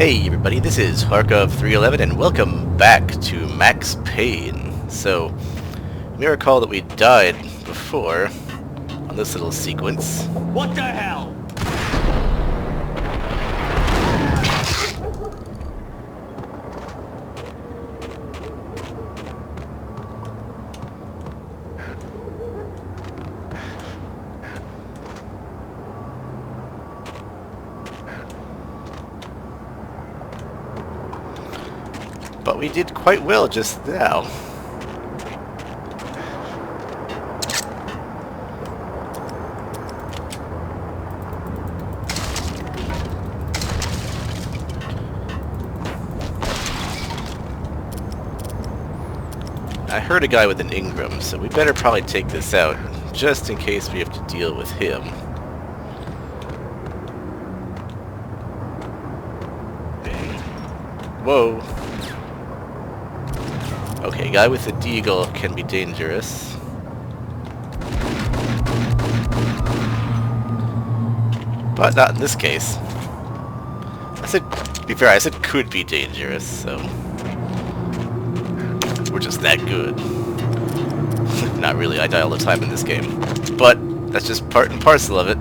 Hey everybody, this is Harkov311 and welcome back to Max Payne. So, you may recall that we died before on this little sequence. What the hell? But we did quite well just now. I heard a guy with an Ingram, so we better probably take this out, just in case we have to deal with him. Whoa. Okay, guy with a deagle can be dangerous. But not in this case. I said, to be fair, I said could be dangerous, so... we're just that good. Not really, I die all the time in this game. But, that's just part and parcel of it.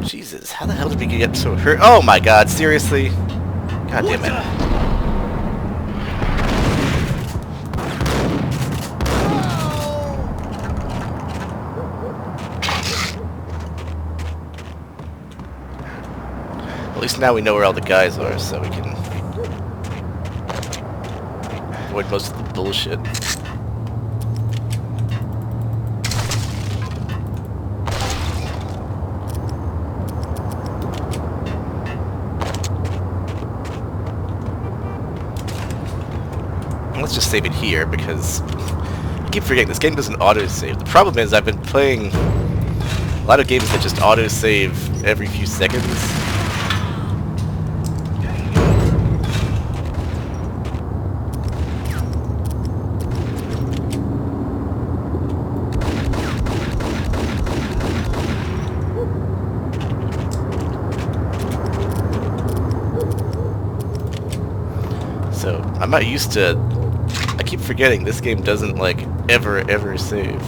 Jesus, how the hell did we get so hurt? Oh my god, seriously? God damn it. At least now we know where all the guys are, so we can avoid most of the bullshit. Let's just save it here, because I keep forgetting this game doesn't auto-save. The problem is I've been playing a lot of games that just auto-save every few seconds. So I'm not used to... I keep forgetting this game doesn't, like, ever save.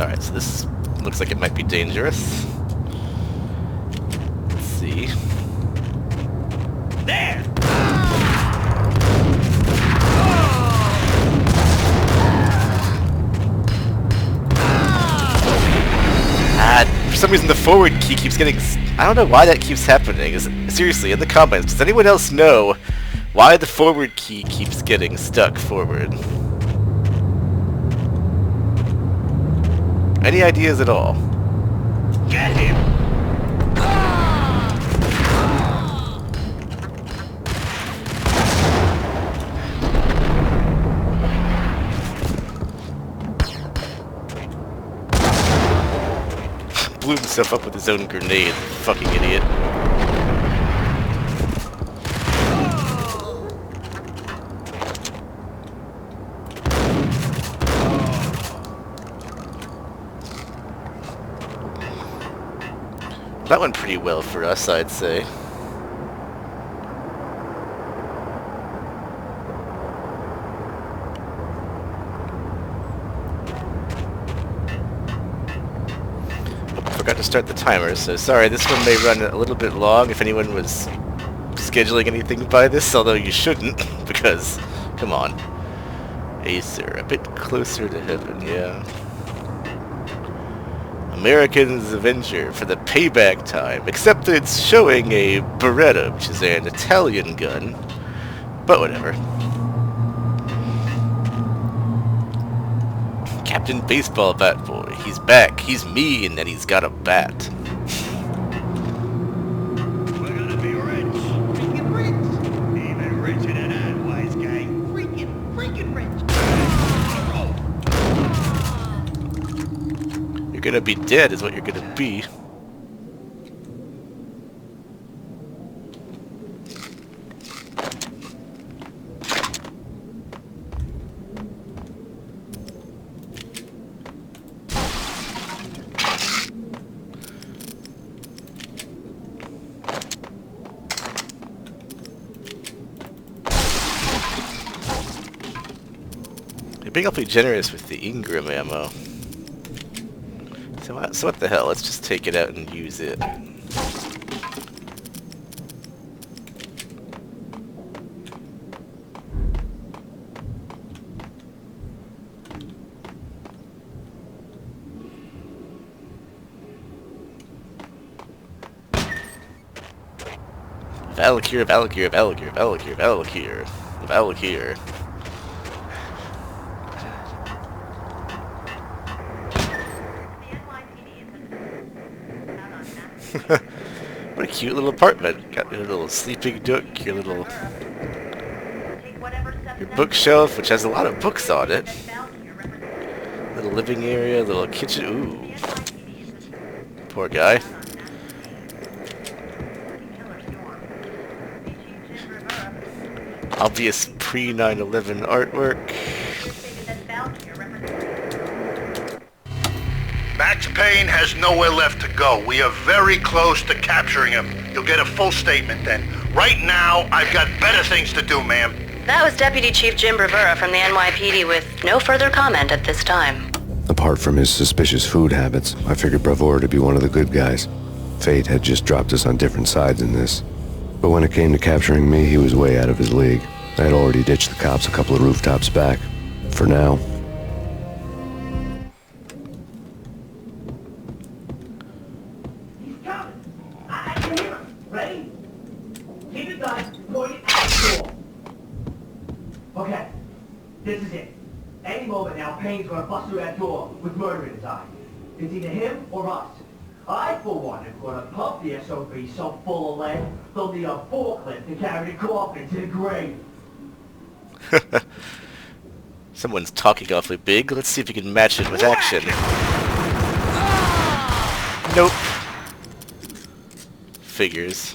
Alright, so this looks like it might be dangerous. Let's see. There! For some reason the forward key keeps getting... I don't know why that keeps happening. Seriously, in the comments, does anyone else know why the forward key keeps getting stuck forward? Any ideas at all? Get him! Blew himself up with his own grenade, fucking idiot. That went pretty well for us, I'd say. Forgot to start the timer, so sorry, this one may run a little bit long if anyone was scheduling anything by this, although you shouldn't, because, come on. Acer, a bit closer to heaven, yeah. American's Avenger for the payback time, except that it's showing a Beretta, which is an Italian gun, but whatever. Captain Baseball Bat Boy. He's back. He's mean and he's got a bat. We're gonna be rich. Even rich. gonna be dead is what you're gonna be. You're being awfully generous with the Ingram ammo. So what the hell? Let's just take it out and use it. Valkyr, Valkyr, Valkyr, Valkyr, Valkyr, Valkyr. What a cute little apartment. Got your little sleeping nook, your bookshelf, which has a lot of books on it. Little living area, little kitchen. Ooh. Poor guy. Obvious pre-9/11 artwork. Max Payne has nowhere left to go. We are very close to capturing him. You'll get a full statement then. Right now, I've got better things to do, ma'am. That was Deputy Chief Jim Rivera from the NYPD with no further comment at this time. Apart from his suspicious food habits, I figured Bravura to be one of the good guys. Fate had just dropped us on different sides in this. But when it came to capturing me, he was way out of his league. I had already ditched the cops a couple of rooftops back. For now. He's coming. I can hear him. Ready? Keep it gun pointed at the door. Okay, this is it. Any moment now, Payne's gonna bust through that door with murder in his eye. It's either him or us. I, for one, am gonna pump the SOB so full of lead, they'll need a forklift to carry the coffin to the grave. Someone's talking awfully big. Let's see if we can match it with action. Nope. Figures.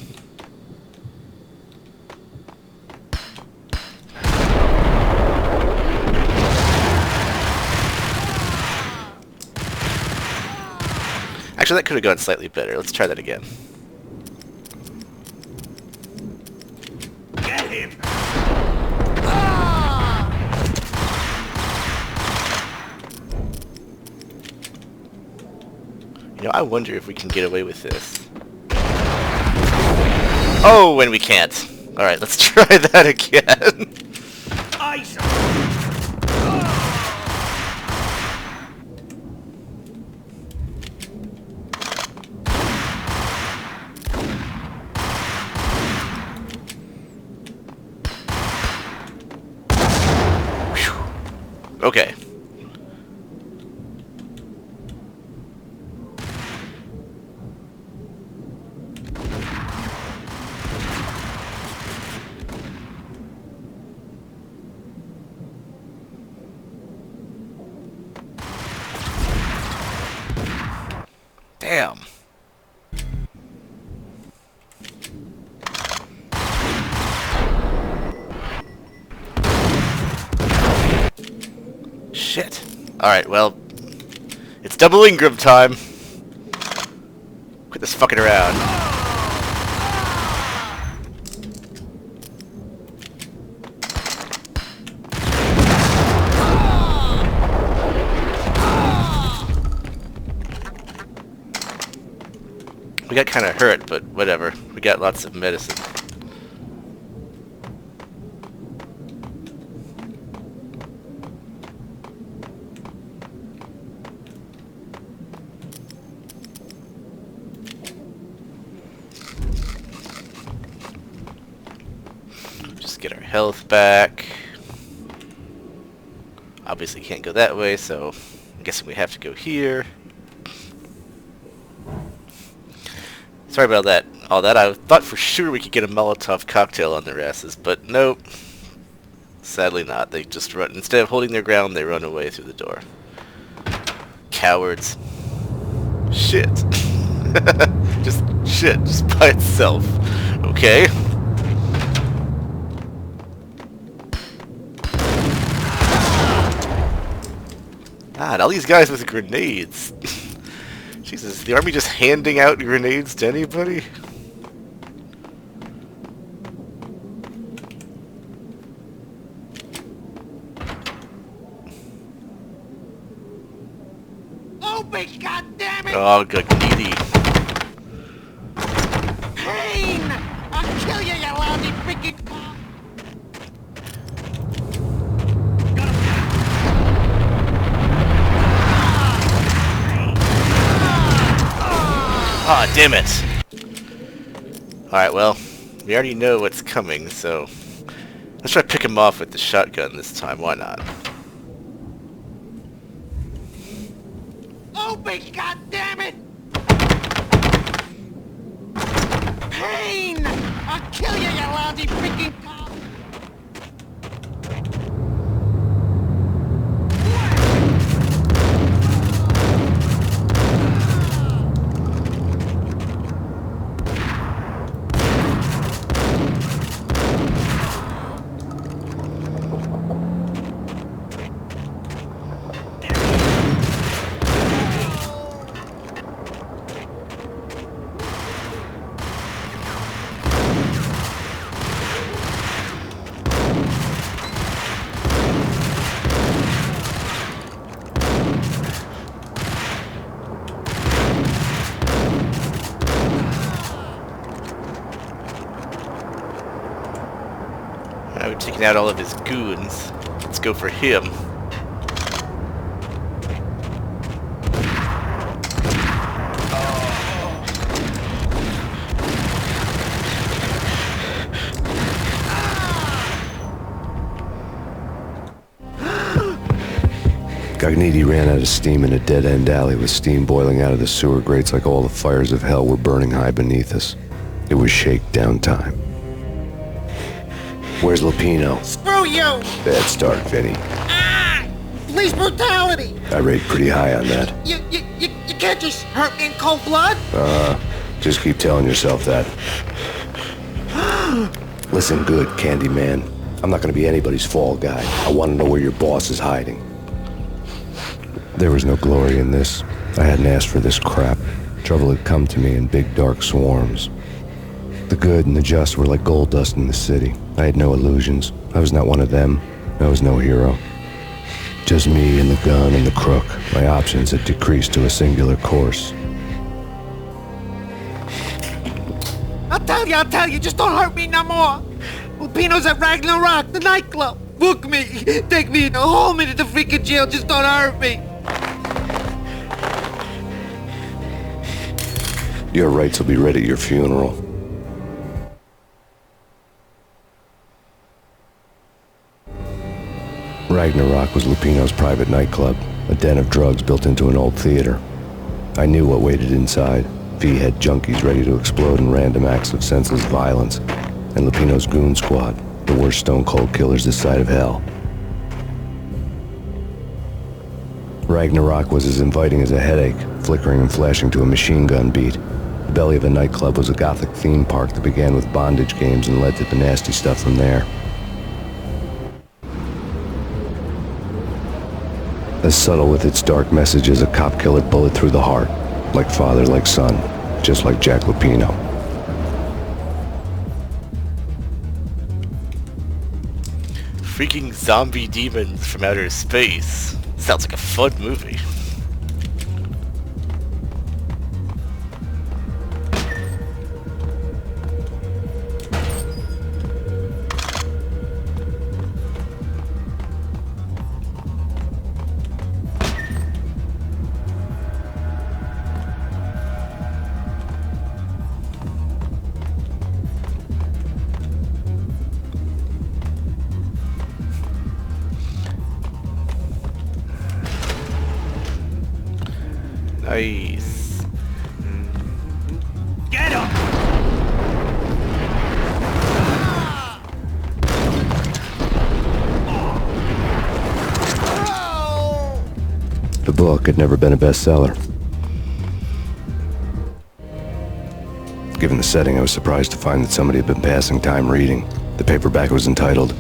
Actually, that could have gone slightly better. Let's try that again. Get him! You know, I wonder if we can get away with this. Oh, and we can't. Alright, let's try that again. Ice! Okay. Damn. Shit. Alright, well, it's double Ingram time. Quit this fucking around. We got kind of hurt, but whatever. We got lots of medicine. Just get our health back. Obviously can't go that way, so I'm guessing we have to go here. Sorry about that. All that. I thought for sure we could get a Molotov cocktail on their asses, but nope. Sadly not. They just run. Instead of holding their ground, they run away through the door. Cowards. Shit. Just shit, just by itself. Okay. God, all these guys with grenades. Jesus, the army just handing out grenades to anybody? Open, goddammit! Oh, Gognitti. Payne! I'll kill you, you lousy freaking cop! Ah, damn it! Alright, well, we already know what's coming, so let's try to pick him off with the shotgun this time. Why not? Open, goddammit! Payne! I'll kill you, you lousy freaking cop! We've taken out all of his goons. Let's go for him. Gognitti ran out of steam in a dead-end alley with steam boiling out of the sewer grates like all the fires of hell were burning high beneath us. It was shakedown time. Where's Lupino? Screw you! Bad start, Vinnie. Ah! Police brutality! I rate pretty high on that. You can't just hurt me in cold blood! Just keep telling yourself that. Listen good, Candyman. I'm not gonna be anybody's fall guy. I want to know where your boss is hiding. There was no glory in this. I hadn't asked for this crap. Trouble had come to me in big dark swarms. The good and the just were like gold dust in the city. I had no illusions. I was not one of them. I was no hero. Just me and the gun and the crook. My options had decreased to a singular course. I'll tell you, just don't hurt me no more! Lupino's at Ragnarok, the nightclub! Book me! Take me home into the freaking jail, just don't hurt me! Your rights will be read at your funeral. Ragnarok was Lupino's private nightclub, a den of drugs built into an old theater. I knew what waited inside. V-head junkies ready to explode in random acts of senseless violence, and Lupino's goon squad, the worst stone-cold killers this side of hell. Ragnarok was as inviting as a headache, flickering and flashing to a machine gun beat. The belly of the nightclub was a gothic theme park that began with bondage games and led to the nasty stuff from there. As subtle with its dark message as a cop killer bullet through the heart. Like father, like son. Just like Jack Lupino. Freaking zombie demons from outer space. Sounds like a fun movie. Nice. Get him! The book had never been a bestseller. Given the setting, I was surprised to find that somebody had been passing time reading. The paperback was entitled,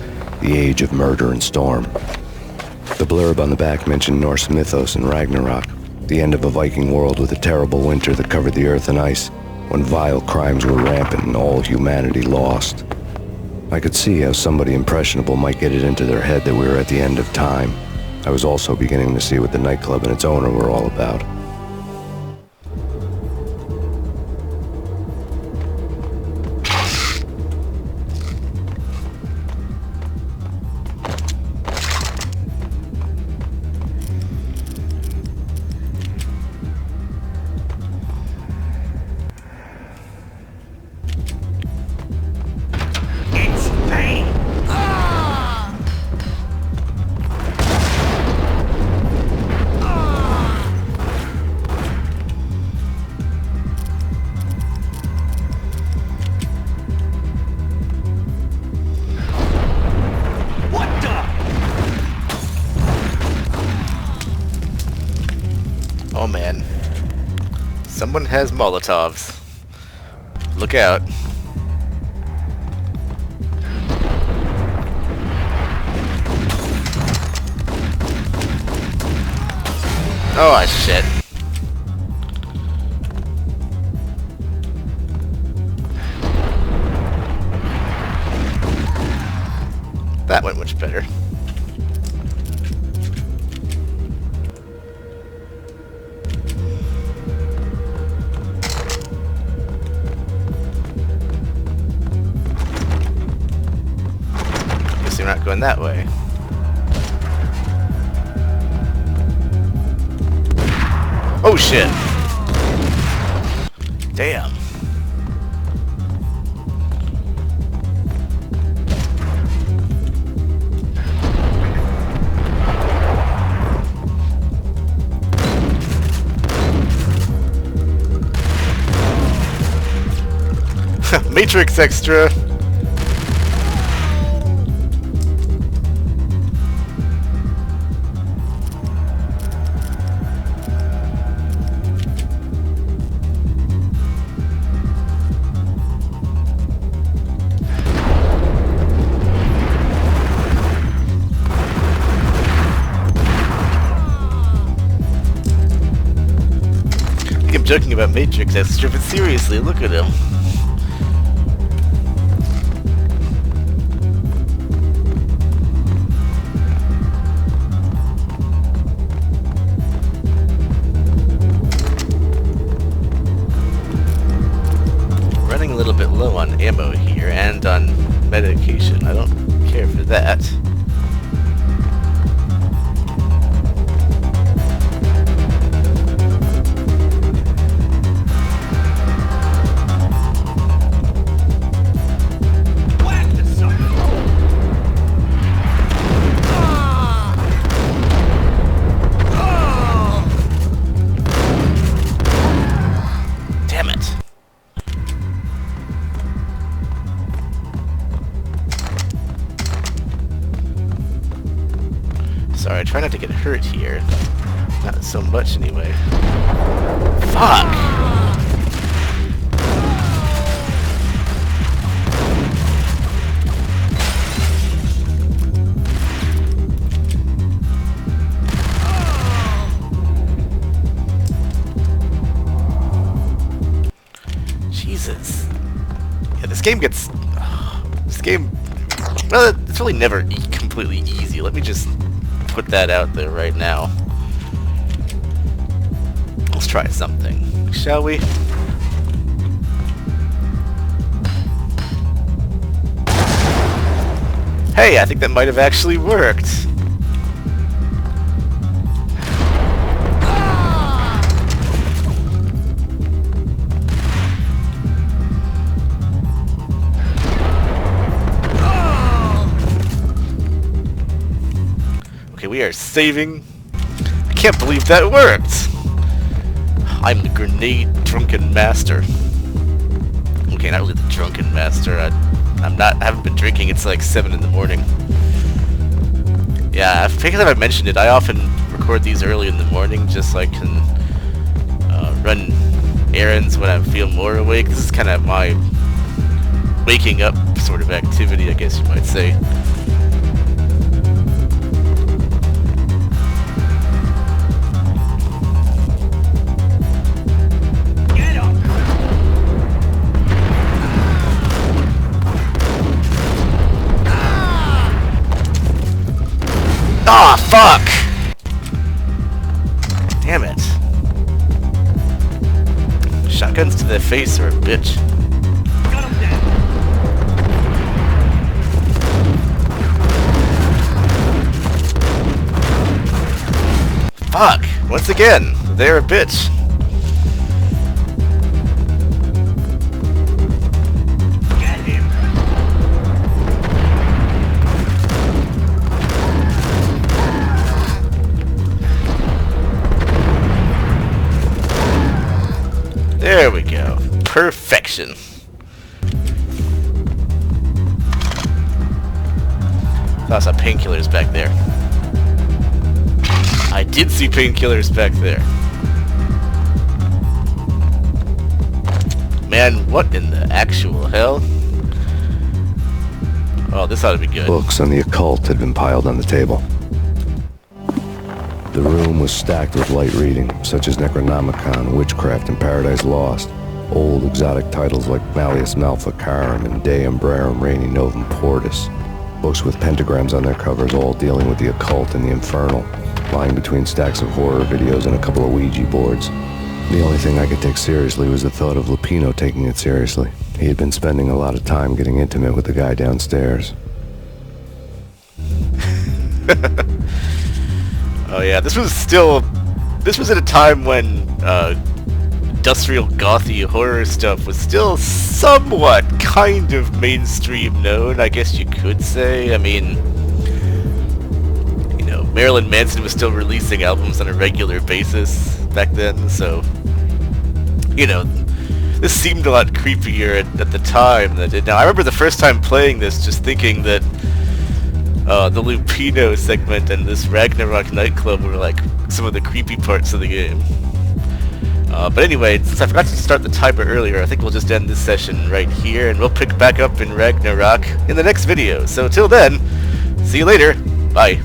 The Age of Murder and Storm. The blurb on the back mentioned Norse mythos and ragnarok, the end of a Viking world with a terrible winter that covered the earth in ice, when vile crimes were rampant and all humanity lost. I could see how somebody impressionable might get it into their head that we were at the end of time. I was also beginning to see what the nightclub and its owner were all about. It's Payne! What the? Oh man. Someone has Molotovs. Look out. Oh shit. That went much better. Guess you're not going that way. Oh shit! Damn. Matrix extra. I'm joking about Matrix extra, but seriously, look at him. Running a little bit low on ammo here and on medication. I don't care for that. Sorry, try not to get hurt here. Not so much, anyway. Fuck! Jesus. Yeah, this game gets... This game... Well, it's really never completely easy. Let me just put that out there right now. Let's try something, shall we? Hey, I think that might have actually worked. Okay, we are saving. I can't believe that worked. I'm the grenade drunken master. Okay, not really the drunken master. I haven't been drinking. It's like 7 in the morning. Yeah, I think I've mentioned it. I often record these early in the morning just so I can run errands when I feel more awake. This is kind of my waking up sort of activity, I guess you might say. Ah, fuck! Damn it. Shotguns to the face are a bitch. Fuck! Once again, they're a bitch. There we go. Perfection. Saw some painkillers back there. I did see painkillers back there. Man, what in the actual hell? Oh, this ought to be good. Books on the occult had been piled on the table. The room was stacked with light reading, such as Necronomicon, Witchcraft, and Paradise Lost. Old exotic titles like Malleus Maleficarum and De Umbrarum Reini Novum Portus. Books with pentagrams on their covers, all dealing with the occult and the infernal, lying between stacks of horror videos and a couple of Ouija boards. The only thing I could take seriously was the thought of Lupino taking it seriously. He had been spending a lot of time getting intimate with the guy downstairs. Oh yeah, this was at a time when industrial gothy horror stuff was still somewhat kind of mainstream known, I guess you could say. I mean, you know, Marilyn Manson was still releasing albums on a regular basis back then, so, you know, this seemed a lot creepier at the time than it did now. I remember the first time playing this just thinking that the Lupino segment and this Ragnarok nightclub were like some of the creepy parts of the game. But anyway, since I forgot to start the timer earlier, I think we'll just end this session right here, and we'll pick back up in Ragnarok in the next video. So till then, see you later. Bye.